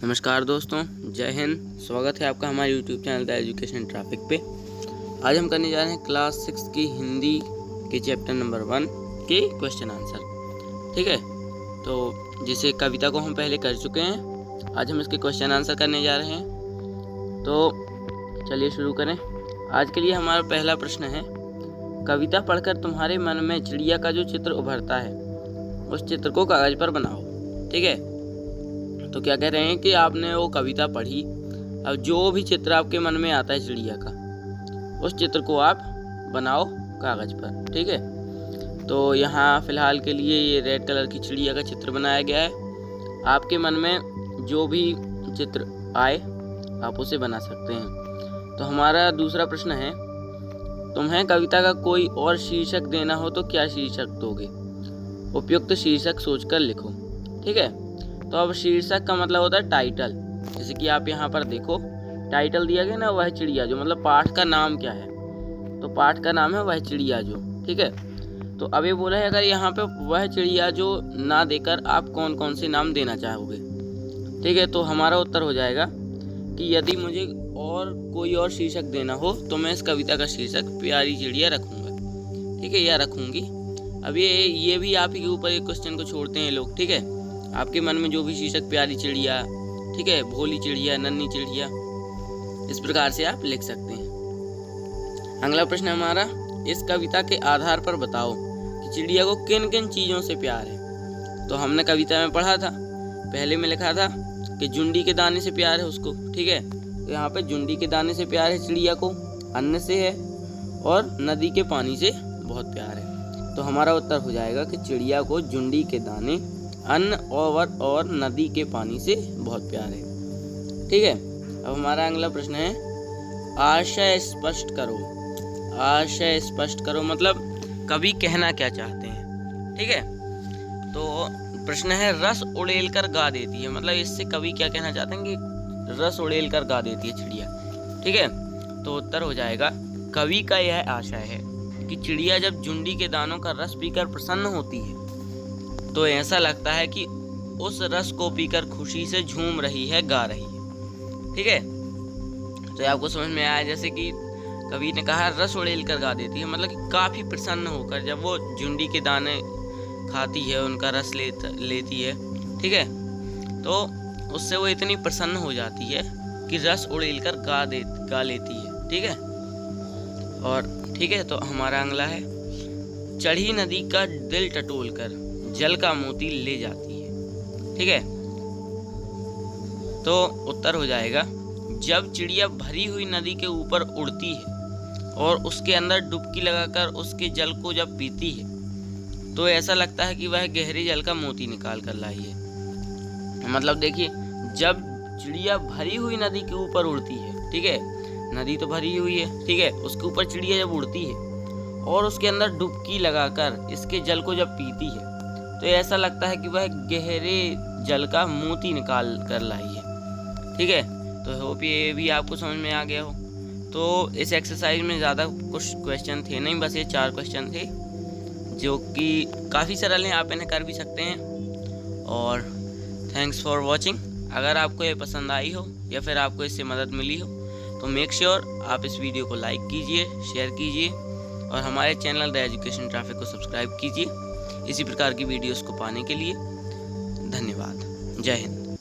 नमस्कार दोस्तों, जय हिंद। स्वागत है आपका हमारे YouTube channel the education traffic पे। आज हम करने जा रहे हैं क्लास 6 की हिंदी के चैप्टर नंबर 1 के क्वेश्चन आंसर। ठीक है, तो जैसे कविता को हम पहले कर चुके हैं, आज हम इसके क्वेश्चन आंसर करने जा रहे हैं। तो चलिए शुरू करें। आज के लिए हमारा पहला प्रश्न है, कविता पढ़कर तुम्हारे मन में चिड़िया का जो चित्र उभरता है उस चित्र को कागज़ पर बनाओ। ठीक है, तो क्या कह रहे हैं कि आपने वो कविता पढ़ी, अब जो भी चित्र आपके मन में आता है चिड़िया का, उस चित्र को आप बनाओ कागज़ पर। ठीक है, तो यहाँ फ़िलहाल के लिए ये रेड कलर की चिड़िया का चित्र बनाया गया है। आपके मन में जो भी चित्र आए आप उसे बना सकते हैं। तो हमारा दूसरा प्रश्न है, तुम्हें कविता का कोई और शीर्षक देना हो तो क्या शीर्षक दोगे? उपयुक्त शीर्षक सोचकर लिखो। ठीक है, तो अब शीर्षक का मतलब होता है टाइटल। जैसे कि आप यहाँ पर देखो, टाइटल दिया गया ना, वह चिड़िया जो, मतलब पाठ का नाम क्या है, तो पाठ का नाम है वह चिड़िया जो। ठीक है, तो अब ये बोला है अगर यहाँ पे वह चिड़िया जो ना देकर आप कौन कौन से नाम देना चाहोगे। ठीक है, तो हमारा उत्तर हो जाएगा कि यदि मुझे और कोई और शीर्षक देना हो तो मैं इस कविता का शीर्षक प्यारी चिड़िया रखूँगा। ठीक है, या रखूँगी। अब ये भी आप ही के ऊपर एक क्वेश्चन को छोड़ते हैं लोग। ठीक है, आपके मन में जो भी शीर्षक, प्यारी चिड़िया, ठीक है, भोली चिड़िया, नन्ही चिड़िया, इस प्रकार से आप लिख सकते हैं। अगला प्रश्न हमारा, इस कविता के आधार पर बताओ कि चिड़िया को किन किन चीज़ों से प्यार है। तो हमने कविता में पढ़ा था, पहले में लिखा था कि जुंडी के दाने से प्यार है उसको। ठीक है, तो यहाँ पे जुंडी के दाने से प्यार है चिड़िया को, अन्न से है, और नदी के पानी से बहुत प्यार है। तो हमारा उत्तर हो जाएगा कि चिड़िया को जुंडी के दाने, अन्न और नदी के पानी से बहुत प्यार है। ठीक है, अब हमारा अगला प्रश्न है, आशय स्पष्ट करो। आशय स्पष्ट करो मतलब कवि कहना क्या चाहते हैं। ठीक है, तो प्रश्न है, रस उड़ेल कर गा देती है, मतलब इससे कवि क्या कहना चाहते हैं कि रस उड़ेल कर गा देती है चिड़िया। ठीक है, तो उत्तर हो जाएगा, कवि का यह आशय है कि चिड़िया जब जुंडी के दानों का रस पीकर प्रसन्न होती है तो ऐसा लगता है कि उस रस को पीकर खुशी से झूम रही है, गा रही है। ठीक है, तो आपको समझ में आया, जैसे कि कवि ने कहा रस उड़ेल कर गा देती है, मतलब कि काफ़ी प्रसन्न होकर जब वो जुंडी के दाने खाती है, उनका रस लेती है। ठीक है, तो उससे वो इतनी प्रसन्न हो जाती है कि रस उड़ेल कर गा लेती है। ठीक है, और ठीक है, तो हमारा अगला है, चढ़ी नदी का दिल टटोल कर जल का मोती ले जाती है। ठीक है, तो उत्तर हो जाएगा, जब चिड़िया भरी हुई नदी के ऊपर उड़ती है और उसके अंदर डुबकी लगाकर उसके जल को जब पीती है तो ऐसा लगता है कि वह गहरे जल का मोती निकाल कर लाई है। मतलब देखिए, जब चिड़िया भरी हुई नदी के ऊपर उड़ती है, ठीक है, नदी तो भरी हुई है, ठीक है, उसके ऊपर चिड़िया जब उड़ती है और उसके अंदर डुबकी लगाकर इसके जल को जब पीती है तो ऐसा लगता है कि वह गहरे जल का मोती निकाल कर लाई है। ठीक है, तो होप ये भी आपको समझ में आ गया हो। तो इस एक्सरसाइज में ज़्यादा कुछ क्वेश्चन थे नहीं, बस ये 4 क्वेश्चन थे जो कि काफ़ी सरल हैं, आप इन्हें कर भी सकते हैं। और थैंक्स फॉर वॉचिंग। अगर आपको ये पसंद आई हो या फिर आपको इससे मदद मिली हो तो मेक श्योर आप इस वीडियो को लाइक कीजिए, शेयर कीजिए और हमारे चैनल द एजुकेशन ट्रैफिक को सब्सक्राइब कीजिए इसी प्रकार की वीडियोस को पाने के लिए। धन्यवाद। जय हिंद।